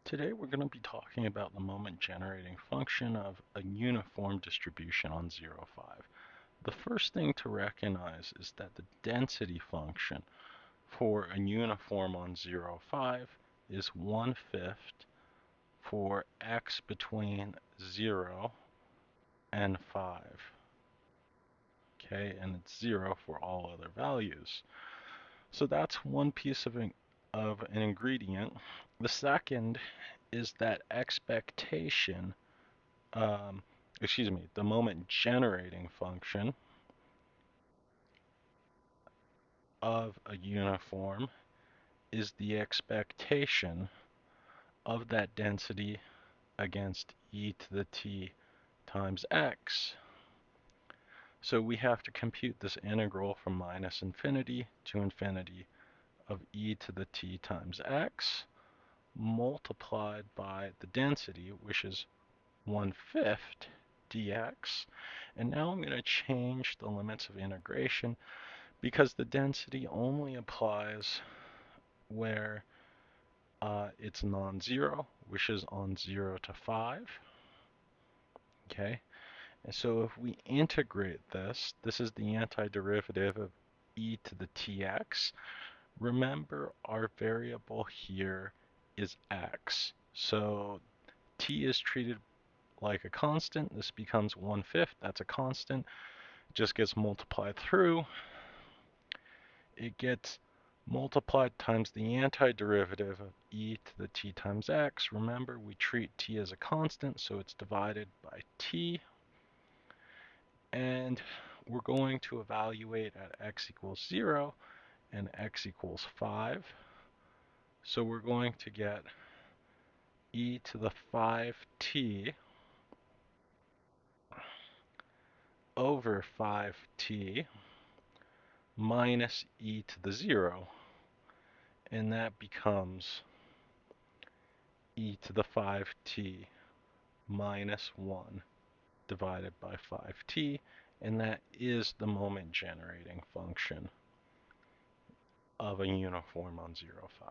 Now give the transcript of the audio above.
Today we're going to be talking about the moment generating function of a uniform distribution on 0, 5. The first thing to recognize is that the density function for a uniform on 0, 5 is 1/5 for x between 0 and 5. Okay, and it's 0 for all other values. So that's one piece of an ingredient. The second is that expectation, um, the moment generating function of a uniform is the expectation of that density against e to the t times x. So we have to compute this integral from minus infinity to infinity of e to the t times x multiplied by the density, which is 1/5 dx. And now I'm going to change the limits of integration because the density only applies where it's non-zero, which is on 0 to 5. Okay, and so if we integrate this, this is the antiderivative of e to the tx. Remember, our variable here is x. So t is treated like a constant. This becomes 1/5. That's a constant. It just gets multiplied through. It gets multiplied times the antiderivative of e to the t times x. Remember, we treat t as a constant, so it's divided by t. And we're going to evaluate at x equals 0 and x equals 5. So we're going to get e to the 5t over 5t minus e to the 0. And that becomes e to the 5t minus 1 divided by 5t, and that is the moment generating function of a uniform on 0, 5.